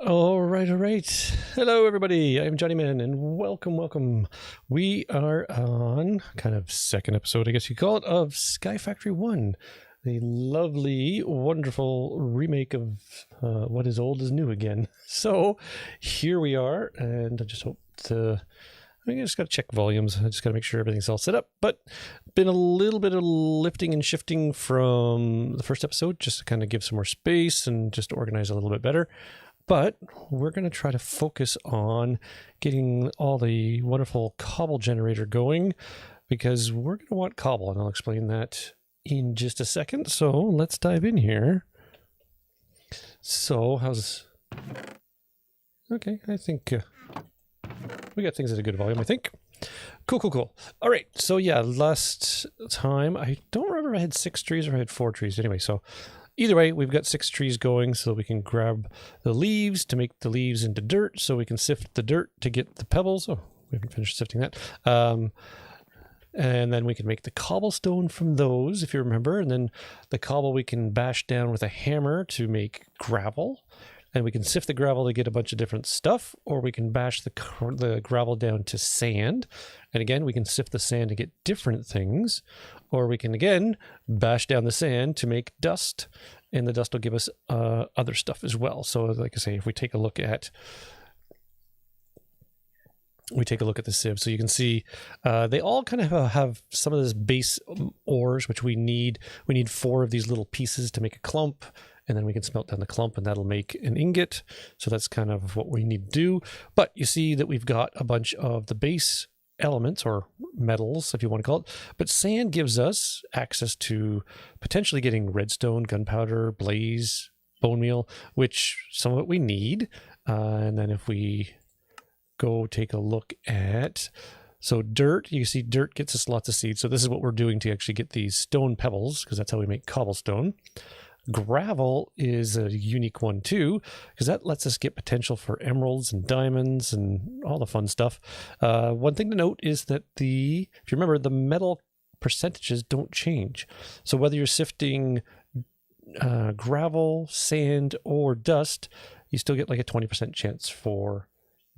All right. Hello, everybody. I'm Johnnyman, and welcome. We are on kind of second episode, I guess you call it, of SkyFactory One, the lovely, wonderful remake of what is old is new again. So here we are, and I just hope to. I just got to check volumes. I just got to make sure everything's all set up. But been a little bit of lifting and shifting from the first episode, just to kind of give some more space and just organize a little bit better. But we're going to try to focus on getting all the wonderful Cobble Generator going, because we're going to want Cobble, and I'll explain that in just a second. So let's dive in here. So how's... Okay, I think we got things at a good volume, I think. Cool. All right, so yeah, last time, I don't remember if I had 6 trees or I had 4 trees. Anyway, so... Either way, we've got 6 trees going, so we can grab the leaves to make the leaves into dirt, so we can sift the dirt to get the pebbles. Oh, we haven't finished sifting that. And then we can make the cobblestone from those, if you remember. And then the cobble we can bash down with a hammer to make gravel. And we can sift the gravel to get a bunch of different stuff, or we can bash the gravel down to sand. And again, we can sift the sand to get different things, or we can again bash down the sand to make dust, and the dust will give us other stuff as well. So like I say, if we take a look at the sieve, so you can see they all kind of have some of this base ores, which we need. We need 4 of these little pieces to make a clump, and then we can smelt down the clump, and that'll make an ingot. So that's kind of what we need to do. But you see that we've got a bunch of the base elements, or metals, if you want to call it. But sand gives us access to potentially getting redstone, gunpowder, blaze, bone meal, which some of it we need. And then if we go take a look at... So dirt, you see dirt gets us lots of seeds. So this is what we're doing to actually get these stone pebbles, because that's how we make cobblestone. Gravel is a unique one too, because that lets us get potential for emeralds and diamonds and all the fun stuff. One thing to note is that if you remember, the metal percentages don't change. So whether you're sifting gravel, sand, or dust, you still get like a 20% chance for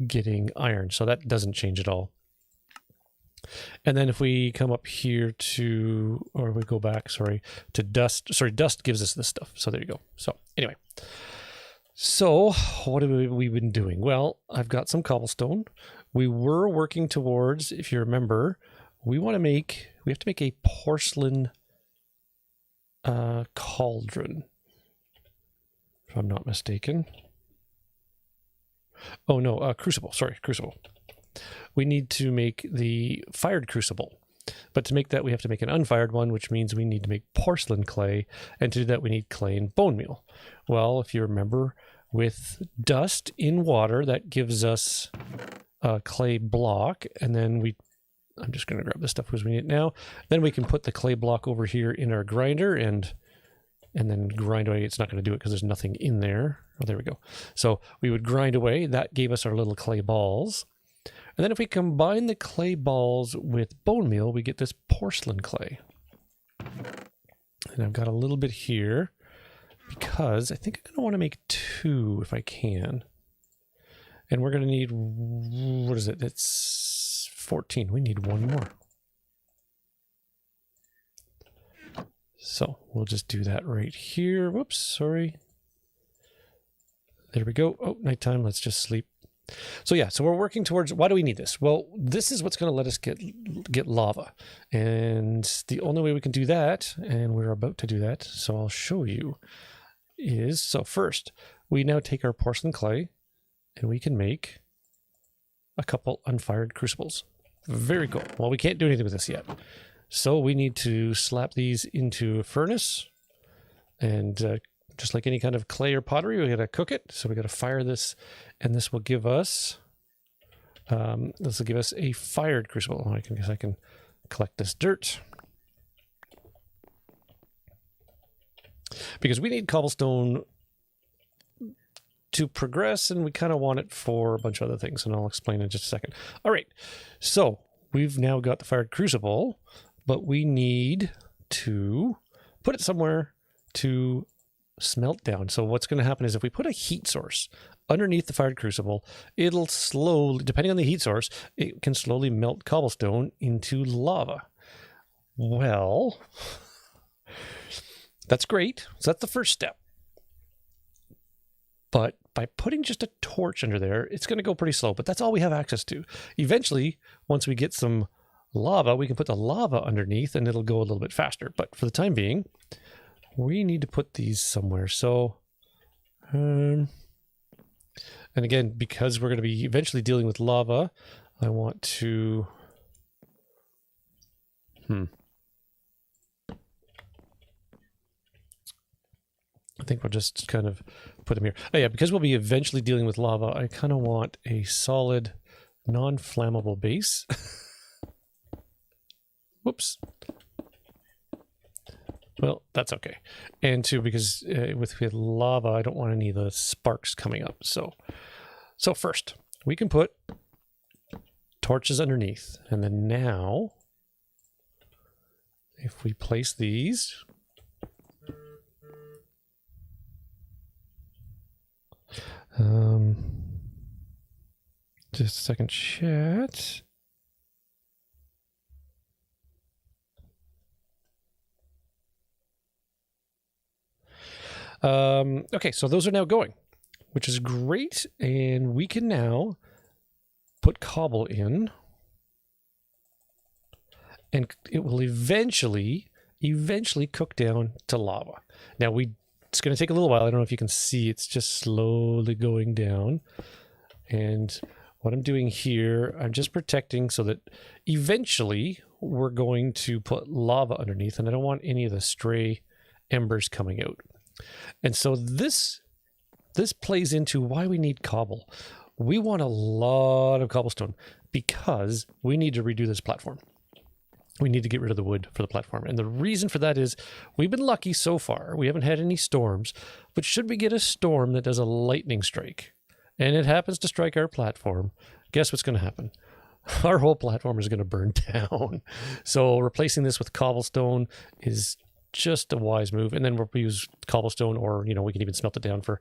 getting iron. So that doesn't change at all. And then if we come up here to, or we go back, to dust. Dust gives us this stuff. So there you go. So anyway, so what have we been doing? Well, I've got some cobblestone. We were working towards, if you remember, we have to make a porcelain cauldron, if I'm not mistaken. Oh no, crucible. Crucible. We need to make the fired crucible. But to make that, we have to make an unfired one, which means we need to make porcelain clay. And to do that, we need clay and bone meal. Well, if you remember, with dust in water, that gives us a clay block. And then I'm just going to grab this stuff because we need it now. Then we can put the clay block over here in our grinder and then grind away. It's not going to do it because there's nothing in there. Oh, there we go. So we would grind away. That gave us our little clay balls. And then if we combine the clay balls with bone meal, we get this porcelain clay. And I've got a little bit here because I think I'm going to want to make 2 if I can. And we're going to need, what is it? It's 14. We need 1 more. So we'll just do that right here. Whoops, sorry. There we go. Oh, nighttime. Let's just sleep. So yeah, so we're working towards, why do we need this? Well, this is what's going to let us get lava. And the only way we can do that, and we're about to do that, so I'll show you, is, so first, we now take our porcelain clay, and we can make a couple unfired crucibles. Very cool. Well, we can't do anything with this yet. So we need to slap these into a furnace, and just like any kind of clay or pottery, we got to cook it. So we got to fire this, and this will give us a fired crucible. I guess I can collect this dirt, because we need cobblestone to progress, and we kind of want it for a bunch of other things, and I'll explain in just a second. All right, so we've now got the fired crucible, but we need to put it somewhere to smelt down. So what's going to happen is if we put a heat source underneath the fired crucible, it'll slowly, depending on the heat source, it can slowly melt cobblestone into lava. Well, that's great. So that's the first step. But by putting just a torch under there, it's going to go pretty slow, but that's all we have access to. Eventually, once we get some lava, we can put the lava underneath and it'll go a little bit faster. But for the time being, we need to put these somewhere. So, and again, because we're going to be eventually dealing with lava, I want to, I think we'll just kind of put them here. Oh yeah, because we'll be eventually dealing with lava, I kind of want a solid, non-flammable base. Whoops. Well, that's okay. And two, because with lava, I don't want any of the sparks coming up. So first, we can put torches underneath. And then now, if we place these, just a second, chat. Okay, so those are now going, which is great. And we can now put cobble in and it will eventually cook down to lava. Now it's going to take a little while. I don't know if you can see, it's just slowly going down. And what I'm doing here, I'm just protecting so that eventually we're going to put lava underneath, and I don't want any of the stray embers coming out. And so this plays into why we need cobble. We want a lot of cobblestone because we need to redo this platform. We need to get rid of the wood for the platform. And the reason for that is we've been lucky so far. We haven't had any storms, but should we get a storm that does a lightning strike and it happens to strike our platform, guess what's going to happen? Our whole platform is going to burn down. So replacing this with cobblestone is just a wise move. And then we'll use cobblestone, or, we can even smelt it down for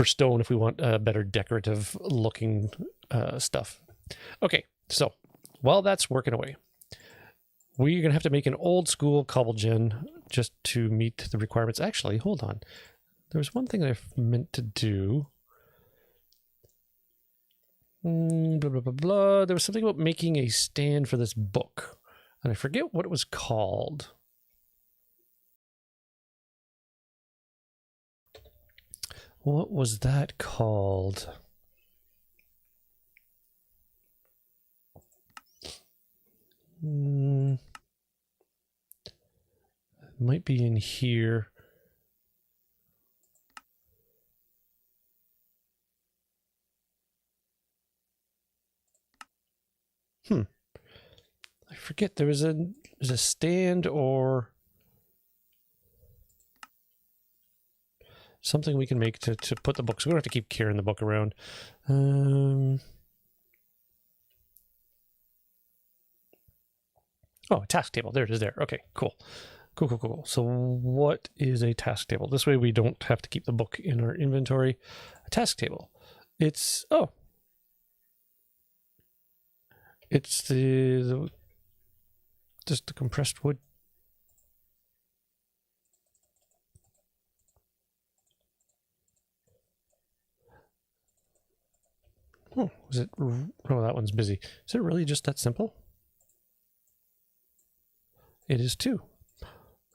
stone if we want better decorative looking stuff. Okay, so while that's working away, we're going to have to make an old school cobble gen just to meet the requirements. Actually, hold on. There was one thing I meant to do. Blah, blah, blah, blah. There was something about making a stand for this book, and I forget what it was called. What was that called? It might be in here. I forget. There's a stand or something we can make to put the book. So we don't have to keep carrying the book around. Oh, a task table. There it is there. Okay, cool. Cool. So what is a task table? This way we don't have to keep the book in our inventory. A task table. It's just the compressed wood. Oh, is it? Oh, that one's busy. Is it really just that simple? It is too.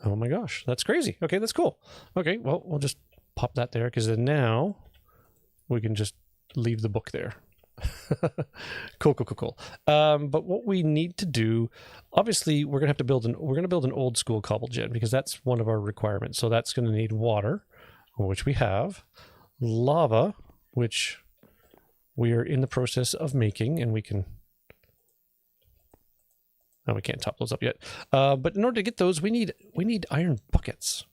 Oh my gosh, that's crazy. Okay, that's cool. Okay, well, we'll just pop that there because then now we can just leave the book there. Cool. But what we need to do, obviously, we're gonna build an old school cobble gen because that's one of our requirements. So that's going to need water, which we have, lava, which we are in the process of making, and we can. Oh, we can't top those up yet. But in order to get those, we need iron buckets.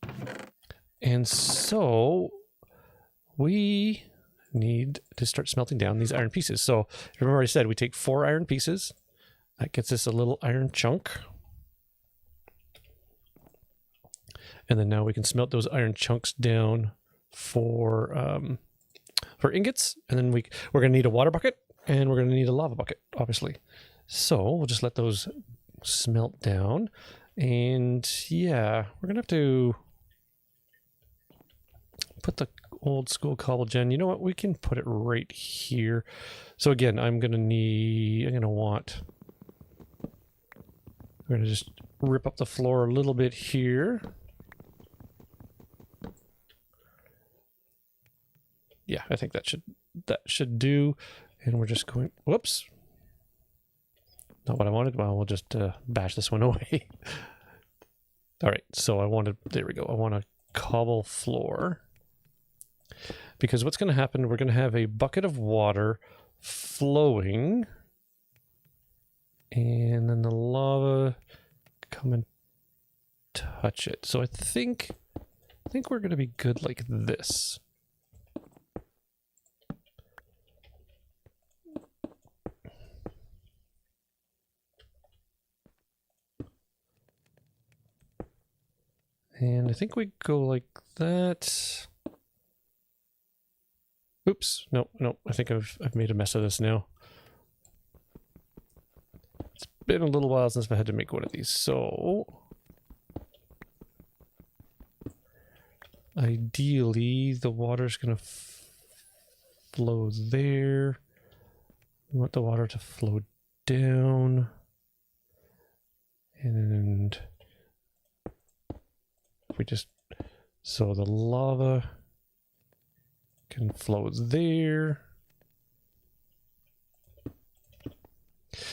And so we need to start smelting down these iron pieces. So remember I said we take 4 iron pieces. That gets us a little iron chunk. And then now we can smelt those iron chunks down for ingots. And then we're going to need a water bucket and we're going to need a lava bucket, obviously. So we'll just let those smelt down. And yeah, we're going to have to put the old school cobble gen. You know what? We can put it right here. So again, I'm going to just rip up the floor a little bit here. Yeah, I think that should do. And we're just going, whoops. Not what I wanted. Well, we'll just bash this one away. All right, so there we go. I want a cobble floor. Because what's going to happen, we're going to have a bucket of water flowing. And then the lava come and touch it. So I think we're going to be good like this. And I think we go like that. Oops, no, I think I've made a mess of this now. It's been a little while since I had to make one of these, so ideally the water's gonna flow there. We want the water to flow down, and so the lava can flow there.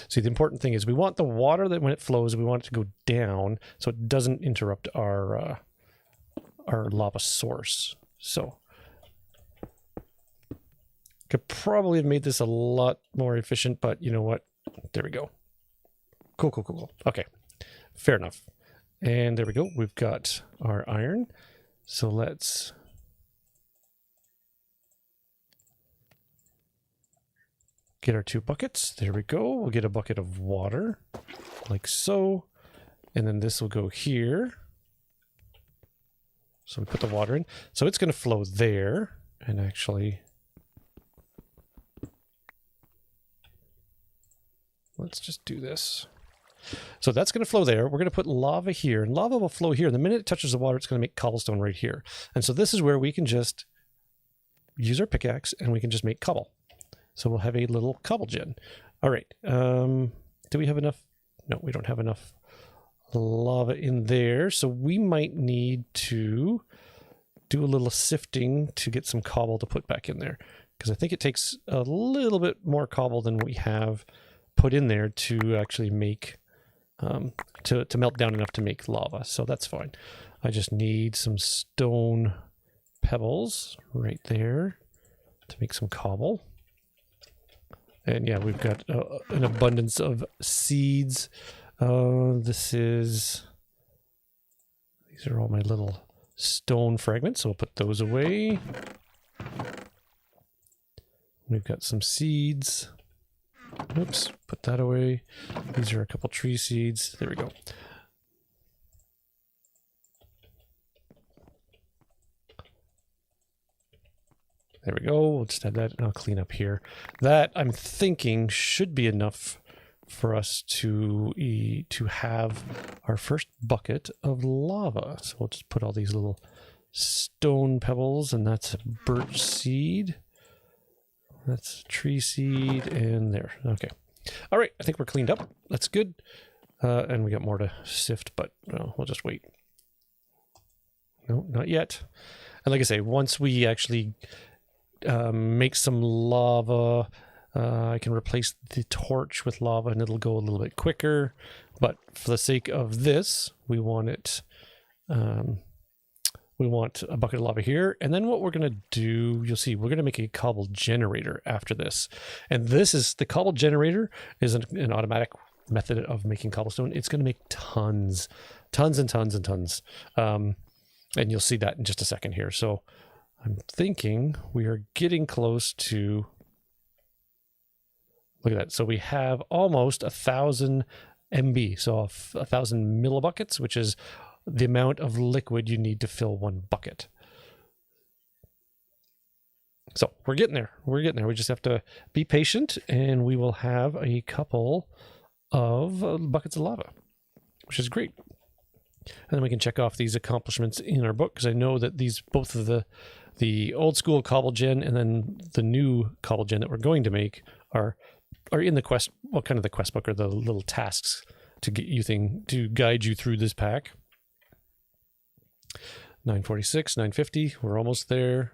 See, the important thing is we want the water that when it flows, we want it to go down so it doesn't interrupt our lava source. So could probably have made this a lot more efficient, but you know what? There we go. Cool. Okay, fair enough. And there we go. We've got our iron. So let's get our 2 buckets. There we go. We'll get a bucket of water like so. And then this will go here. So we put the water in. So it's going to flow there. And actually, let's just do this. So that's going to flow there. We're going to put lava here, and lava will flow here. The minute it touches the water, it's going to make cobblestone right here. And so this is where we can just use our pickaxe and we can just make cobble. So we'll have a little cobble gen. All right. Do we have enough? No, we don't have enough lava in there. So we might need to do a little sifting to get some cobble to put back in there. Because I think it takes a little bit more cobble than we have put in there to actually make to melt down enough to make lava. So that's fine. I just need some stone pebbles right there to make some cobble. And yeah, we've got an abundance of seeds. These are all my little stone fragments, so we'll put those away. We've got some seeds. Oops, put that away. These are a couple tree seeds. There we go. There we go. We'll just add that and I'll clean up here. That, I'm thinking, should be enough for us to have our first bucket of lava. So we'll just put all these little stone pebbles, and that's a birch seed. That's a tree seed, and there. Okay. All right, I think we're cleaned up. That's good. And we got more to sift, but we'll just wait. No, not yet. And like I say, once we actually make some lava, I can replace the torch with lava and it'll go a little bit quicker. But for the sake of this, we want it... we want a bucket of lava here. And then what we're going to do, you'll see, we're going to make a Cobble Generator after this. And this is, the Cobble Generator is an automatic method of making cobblestone. It's going to make tons and tons. And you'll see that in just a second here. So I'm thinking we are getting close to, look at that. So we have almost 1,000 MB. So 1,000 millibuckets, which is the amount of liquid you need to fill one bucket. So we're getting there. We're getting there. We just have to be patient, and we will have a couple of buckets of lava, which is great. And then we can check off these accomplishments in our book, because I know that these, both of the old school Cobble Gen and then the new Cobble Gen that we're going to make are in the quest, well, kind of the quest book, or the little tasks to get you to guide you through this pack. 946, 950, we're almost there.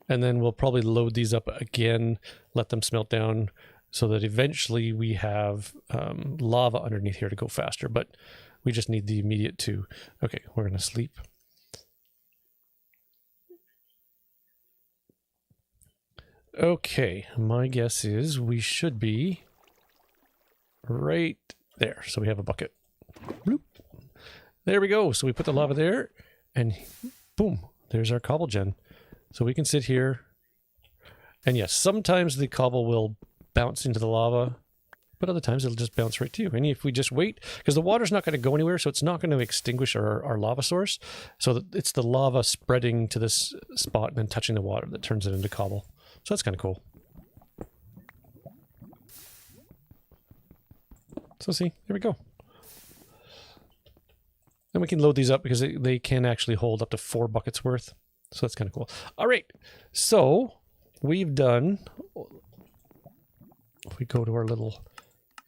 And then we'll probably load these up again, let them smelt down, so that eventually we have lava underneath here to go faster. But we just need the immediate 2. Okay, we're going to sleep. Okay, my guess is we should be right there. So we have a bucket. Bloop. There we go. So we put the lava there, and boom, there's our Cobble Gen. So we can sit here, and yes, sometimes the cobble will bounce into the lava, but other times it'll just bounce right to you. And if we just wait, because the water's not going to go anywhere, so it's not going to extinguish our lava source. So it's the lava spreading to this spot and then touching the water that turns it into cobble. So that's kind of cool. So see, there we go. And we can load these up because they can actually hold up to 4 buckets worth. So that's kind of cool. All right, so we've done, if we go to our little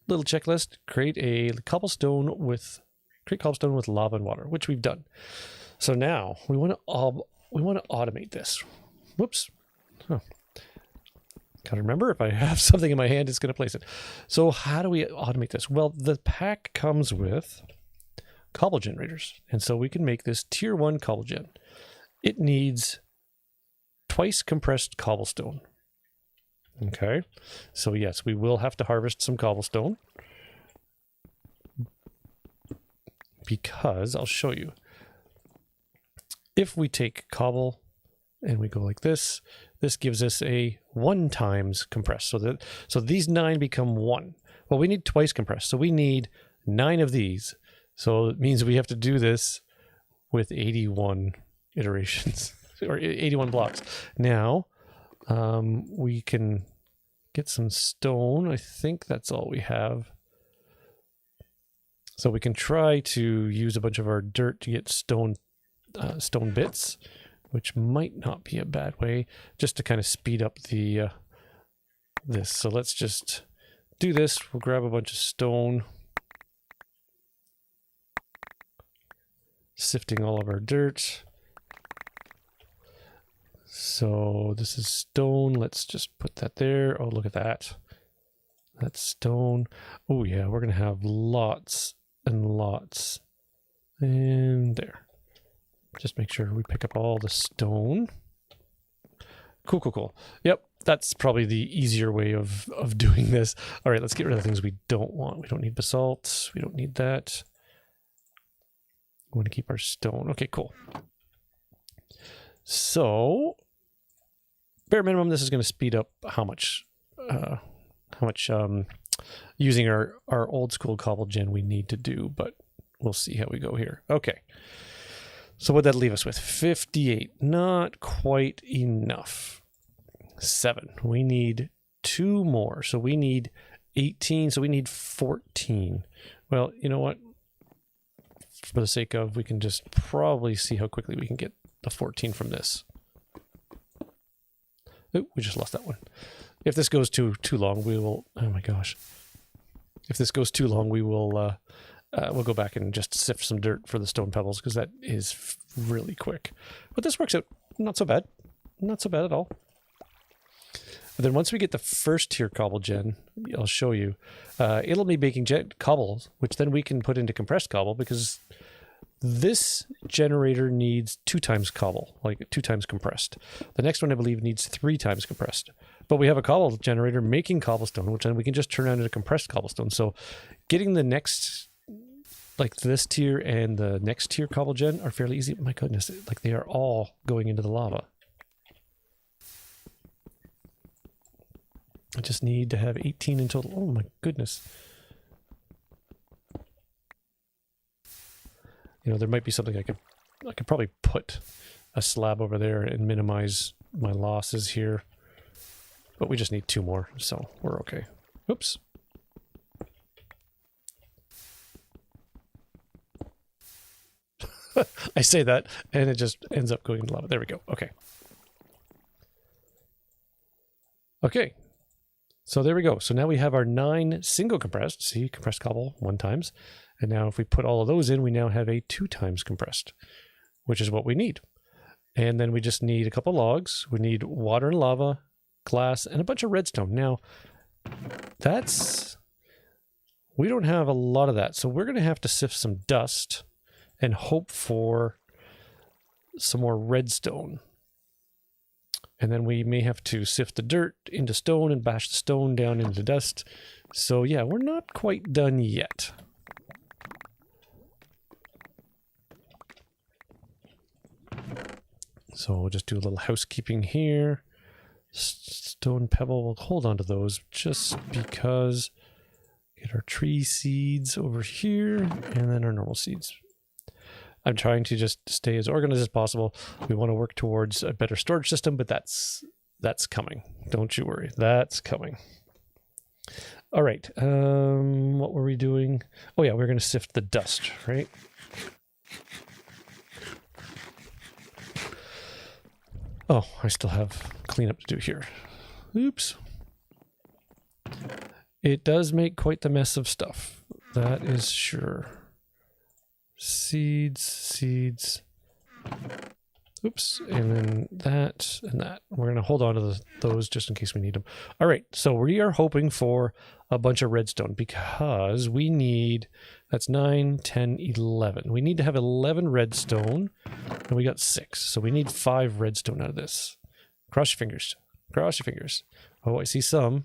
checklist, create cobblestone with lava and water, which we've done. So now we want to automate this. Whoops. Oh. Gotta remember, if I have something in my hand, it's going to place it. So how do we automate this? Well, the pack comes with Cobble Generators, and so we can make this Tier 1 Cobble Gen. It needs twice compressed cobblestone. Okay, so yes, we will have to harvest some cobblestone, because I'll show you. If we take cobble and we go like this, this gives us a 1 times compressed. So these 9 become 1. Well, we need twice compressed, so we need 9 of these. So it means we have to do this with 81 iterations or 81 blocks. Now we can get some stone. I think that's all we have. So we can try to use a bunch of our dirt to get stone bits, which might not be a bad way, just to kind of speed up the this. So let's just do this. We'll grab a bunch of stone, sifting all of our dirt. So this is stone. Let's just put that there. Oh, look at that. That's stone. Oh yeah, we're gonna have lots and lots. And there. Just make sure we pick up all the stone. Cool, cool, cool. Yep, that's probably the easier way of doing this. All right, let's get rid of the things we don't want. We don't need basalt. We don't need that. We want to keep our stone. Okay, cool. So, bare minimum, this is going to speed up how much using our old school Cobble Gen we need to do, but we'll see how we go here. Okay. So what'd that leave us with? 58. Not quite enough. 7. We need 2 more. So we need 18. So we need 14. Well, you know what? For the sake of, we can just probably see how quickly we can get the 14 from this. Oh, we just lost that one. If this goes too long, we will... Oh my gosh. If this goes too long, we will... we'll go back and just sift some dirt for the stone pebbles, because that is really quick. But this works out not so bad. Not so bad at all. But then once we get the first tier Cobble Gen, I'll show you. It'll be making cobbles, which then we can put into compressed cobble, because this generator needs 2 times cobble, like 2 times compressed. The next one, I believe, needs 3 times compressed. But we have a cobble generator making cobblestone, which then we can just turn around into compressed cobblestone. So getting the next... like this tier and the next tier Cobble Gen are fairly easy. My goodness, like they are all going into the lava. I just need to have 18 in total. Oh my goodness. You know, there might be something I could probably put a slab over there and minimize my losses here. But we just need 2 more, so we're okay. Oops. I say that, and it just ends up going into lava. There we go. Okay. Okay. So there we go. So now we have our 9 single compressed. See, compressed cobble 1 times. And now if we put all of those in, we now have a 2 times compressed, which is what we need. And then we just need a couple logs. We need water and lava, glass, and a bunch of redstone. Now, we don't have a lot of that. So we're going to have to sift some dust and hope for some more redstone. And then we may have to sift the dirt into stone and bash the stone down into dust. So yeah, we're not quite done yet. So we'll just do a little housekeeping here. Stone pebble, we'll hold on to those just because. Get our tree seeds over here and then our normal seeds. I'm trying to just stay as organized as possible. We want to work towards a better storage system, but that's coming. Don't you worry. That's coming. All right. What were we doing? Oh, yeah, we're going to sift the dust, right? Oh, I still have cleanup to do here. Oops. It does make quite the mess of stuff. That is sure. Seeds. Oops. And then that and that. We're going to hold on to those just in case we need them. All right. So we are hoping for a bunch of redstone because we need, that's 9, 10, 11. We need to have 11 redstone and we got 6. So we need 5 redstone out of this. Cross your fingers. Cross your fingers. Oh, I see some.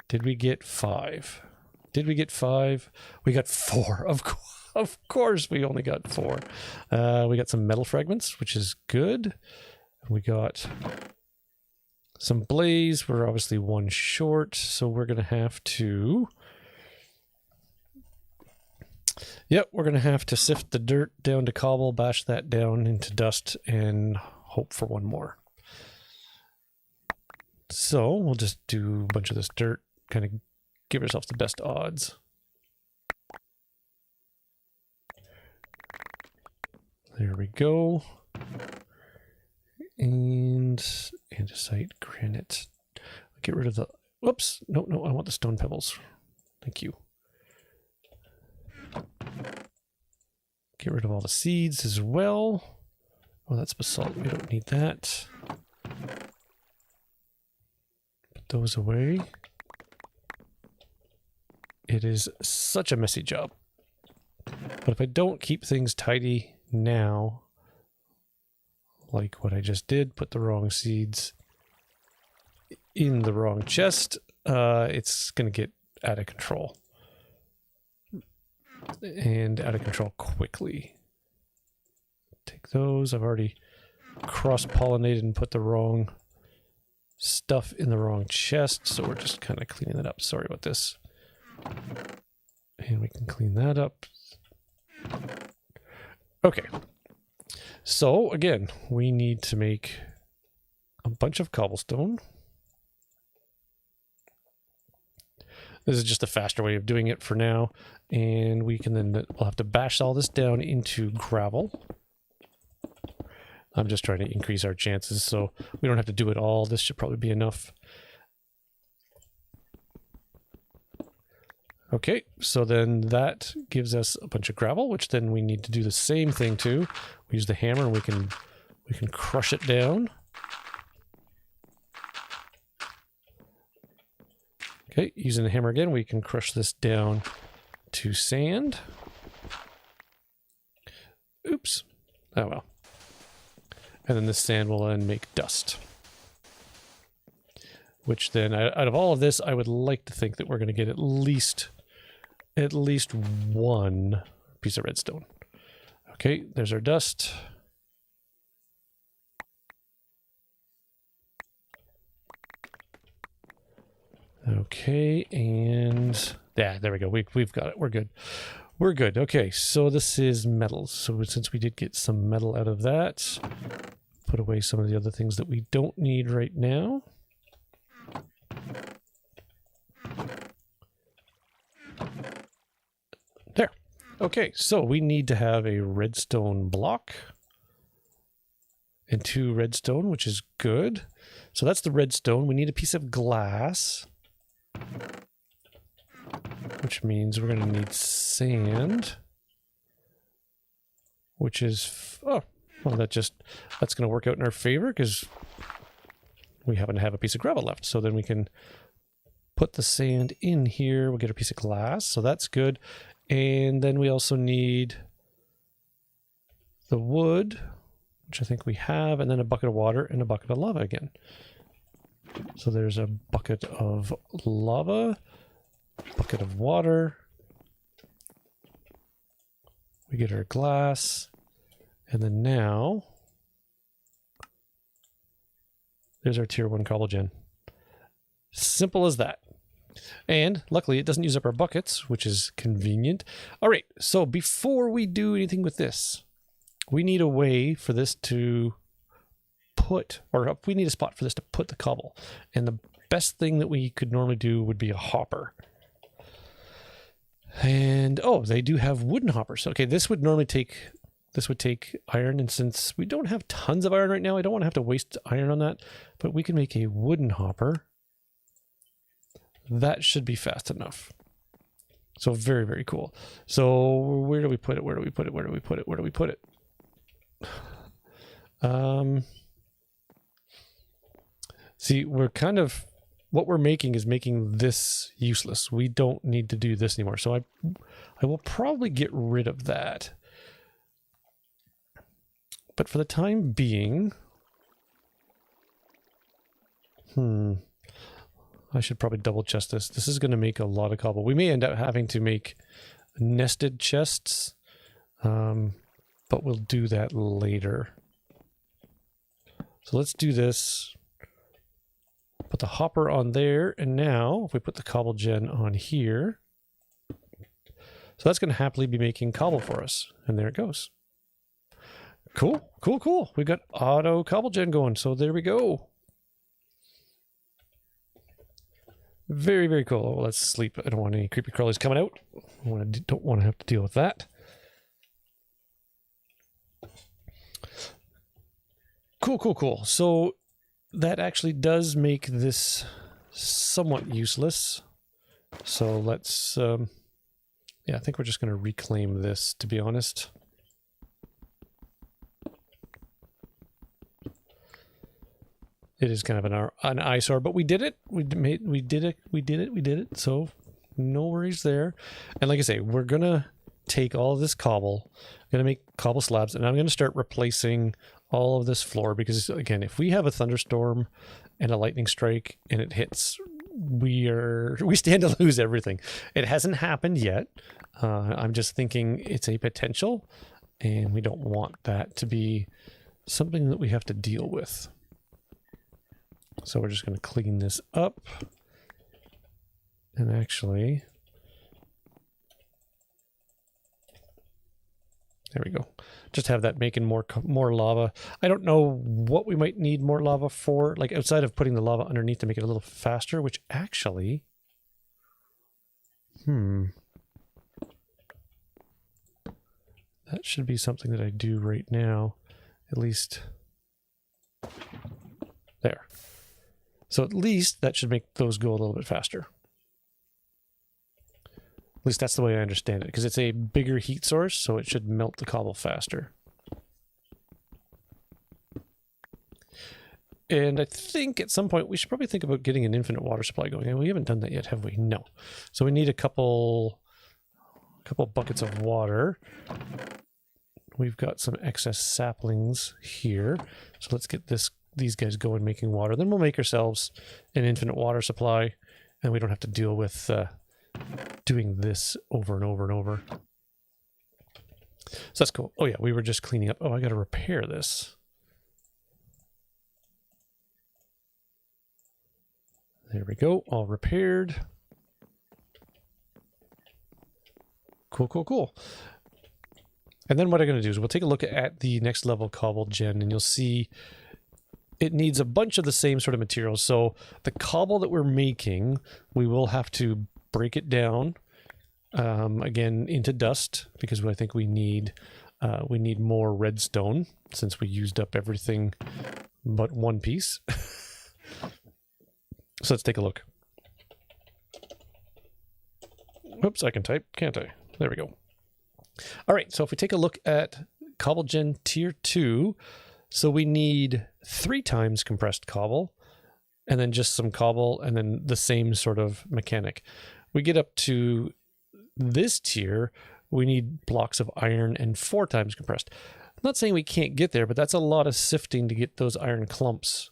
Did we get 5? Did we get 5? We got 4. Of course, we only got 4. We got some metal fragments, which is good. We got some blaze. We're obviously 1 short, so we're going to have to... Yep, we're going to have to sift the dirt down to cobble, bash that down into dust, and hope for 1 more. So we'll just do a bunch of this dirt, kind of give ourselves the best odds. There we go. And andesite, granite. Get rid of the... Whoops. No, I want the stone pebbles. Thank you. Get rid of all the seeds as well. Oh, that's basalt. We don't need that. Put those away. It is such a messy job. But if I don't keep things tidy now, like what I just did, put the wrong seeds in the wrong chest, it's going to get out of control. And out of control quickly. Take those. I've already cross-pollinated and put the wrong stuff in the wrong chest, so we're just kind of cleaning it up. Sorry about this. And we can clean that up. Okay. So, again, we need to make a bunch of cobblestone. This is just a faster way of doing it for now. And we can then, we'll have to bash all this down into gravel. I'm just trying to increase our chances so we don't have to do it all. This should probably be enough. Okay, so then that gives us a bunch of gravel, which then we need to do the same thing to. We use the hammer and we can crush it down. Okay, using the hammer again, we can crush this down to sand. Oops. Oh well. And then this sand will then make dust. Which then, out of all of this, I would like to think that we're going to get at least 1 piece of redstone. Okay, there's our dust. Okay, and yeah, there we go. We've got it. We're good. we're good. Okay, so this is metals. So since we did get some metal out of that, put away some of the other things that we don't need right now. There. Okay, so we need to have a redstone block and 2 redstone, which is good. So that's the redstone. We need a piece of glass, which means we're going to need sand, which is, oh, well, that's going to work out in our favor because we happen to have a piece of gravel left. So then we can put the sand in here. We'll get a piece of glass. So that's good. And then we also need the wood, which I think we have, and then a bucket of water and a bucket of lava again. So there's a bucket of lava, bucket of water. We get our glass, and then now there's our tier 1 Cobble Gen. Simple as that. And luckily it doesn't use up our buckets, which is convenient. All right, so before we do anything with this, we need a way for this to put, or we need a spot for this to put the cobble. And the best thing that we could normally do would be a hopper. And, oh, they do have wooden hoppers. Okay, this would take iron, and since we don't have tons of iron right now, I don't want to have to waste iron on that, but we can make a wooden hopper. That should be fast enough. So very, very cool. So where do we put it? Where do we put it? Where do we put it? Where do we put it? See, we're kind of, what we're making is making this useless. We don't need to do this anymore. So I will probably get rid of that. But for the time being, I should probably double chest this. This is going to make a lot of cobble. We may end up having to make nested chests, but we'll do that later. So let's do this. Put the hopper on there, and now if we put the Cobble Gen on here, so that's going to happily be making cobble for us. And there it goes. Cool, cool, cool. We got auto Cobble Gen going, so there we go. Very, very cool. Oh, let's sleep. I don't want any creepy crawlies coming out. Don't want to have to deal with that. Cool, cool, cool. So that actually does make this somewhat useless. So let's, yeah, I think we're just going to reclaim this, to be honest. It is kind of an eyesore, but we did it. We did it. So no worries there. And like I say, we're going to take all of this cobble, going to make cobble slabs, and I'm going to start replacing all of this floor because, again, if we have a thunderstorm and a lightning strike and it hits, we stand to lose everything. It hasn't happened yet. I'm just thinking it's a potential, and we don't want that to be something that we have to deal with. So we're just going to clean this up. And actually, there we go. Just have that making more lava. I don't know what we might need more lava for, like outside of putting the lava underneath to make it a little faster, which actually, that should be something that I do right now, at least there. So at least that should make those go a little bit faster. At least that's the way I understand it, because it's a bigger heat source, so it should melt the cobble faster. And I think at some point we should probably think about getting an infinite water supply going. And we haven't done that yet, have we? No. So we need a couple buckets of water. We've got some excess saplings here. So let's get these guys going making water. Then we'll make ourselves an infinite water supply, and we don't have to deal with doing this over and over and over. So that's cool. Oh yeah, we were just cleaning up. Oh, I got to repair this. There we go, all repaired. Cool. And then what I'm going to do is we'll take a look at the next level Cobble Gen, and you'll see it needs a bunch of the same sort of materials. So the cobble that we're making, we will have to break it down again into dust, because I think we need more redstone since we used up everything but one piece. So let's take a look. Oops, I can type, can't I? There we go. All right, so if we take a look at Cobblegent Tier 2, so we need 3 times compressed cobble, and then just some cobble, and then the same sort of mechanic. We get up to this tier, we need blocks of iron and 4 times compressed. I'm not saying we can't get there, but that's a lot of sifting to get those iron clumps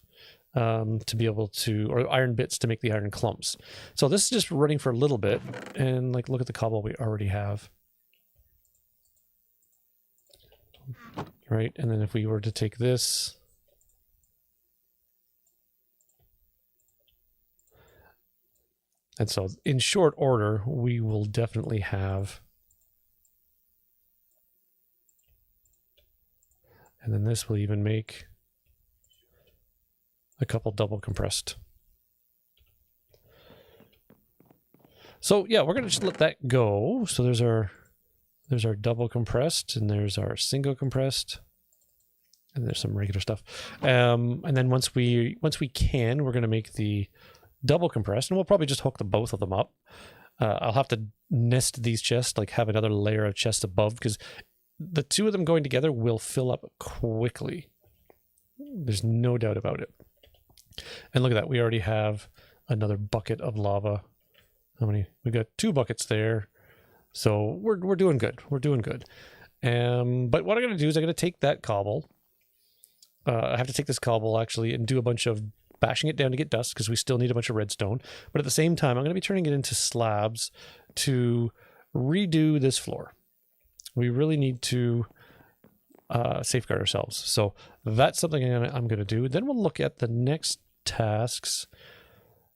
to be able to, or iron bits to make the iron clumps. So this is just running for a little bit, and like look at the cobble we already have. Right, and then if we were to take this, and so in short order, we will definitely have, and then this will even make a couple double compressed. So yeah, we're going to just let that go. So there's our double compressed, and there's our single compressed, and there's some regular stuff. And then once we can, we're going to make the double compressed, and we'll probably just hook the both of them up. I'll have to nest these chests, like have another layer of chests above, because the 2 of them going together will fill up quickly. There's no doubt about it. And look at that, we already have another bucket of lava. How many? We got 2 buckets there. So we're doing good. We're doing good. But what I'm going to do is I'm going to take that cobble. I have to take this cobble actually and do a bunch of bashing it down to get dust, because we still need a bunch of redstone. But at the same time, I'm going to be turning it into slabs to redo this floor. We really need to safeguard ourselves. So that's something I'm going to do. Then we'll look at the next tasks.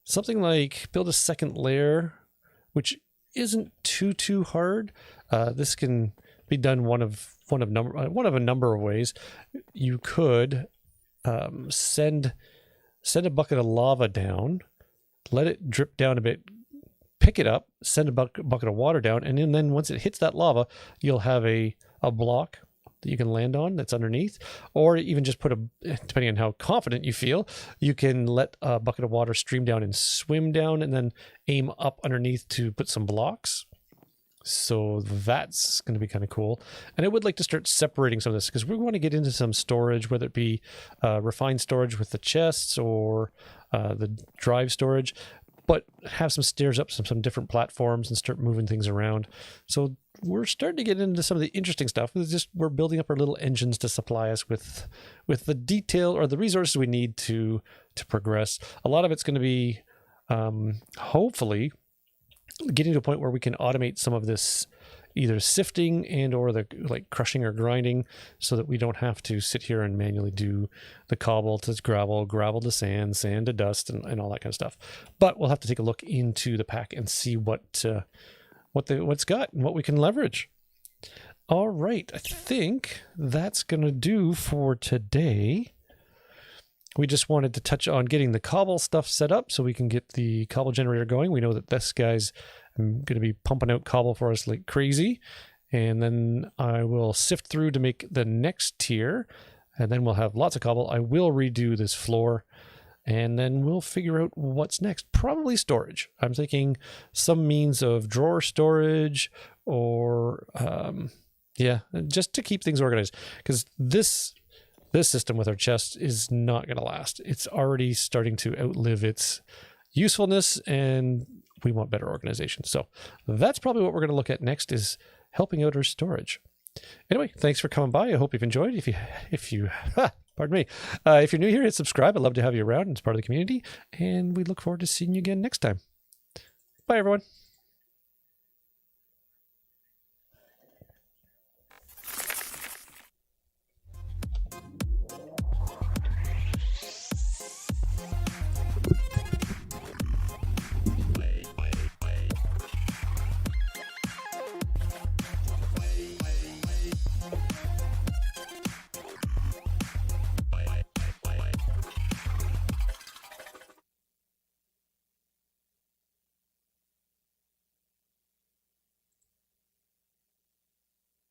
Something like build a second layer, which isn't too hard. This can be done one of a number of ways. You could send a bucket of lava down, let it drip down a bit, pick it up, send a bucket of water down, and then once it hits that lava, you'll have a block that you can land on that's underneath, or even just put depending on how confident you feel, you can let a bucket of water stream down and swim down, and then aim up underneath to put some blocks. So that's going to be kind of cool. And I would like to start separating some of this, because we want to get into some storage, whether it be refined storage with the chests or the drive storage, but have some stairs up some different platforms and start moving things around. So we're starting to get into some of the interesting stuff. It's just we're building up our little engines to supply us with the detail or the resources we need to progress. A lot of it's going to be hopefully getting to a point where we can automate some of this, either sifting and or the like crushing or grinding, so that we don't have to sit here and manually do the cobble to gravel, gravel to sand, sand to dust, and all that kind of stuff. But we'll have to take a look into the pack and see what's got and what we can leverage. All right, I think that's gonna do for today. We just wanted to touch on getting the cobble stuff set up so we can get the cobble generator going. We know that this guy's going to be pumping out cobble for us like crazy. And then I will sift through to make the next tier. And then we'll have lots of cobble. I will redo this floor. And then we'll figure out what's next. Probably storage. I'm thinking some means of drawer storage, or, just to keep things organized. Because this system with our chest is not going to last. It's already starting to outlive its usefulness, and we want better organization. So that's probably what we're going to look at next, is helping out our storage. Anyway, thanks for coming by. I hope you've enjoyed. If you pardon me. If you're new here, hit subscribe. I'd love to have you around as part of the community, and we look forward to seeing you again next time. Bye, everyone.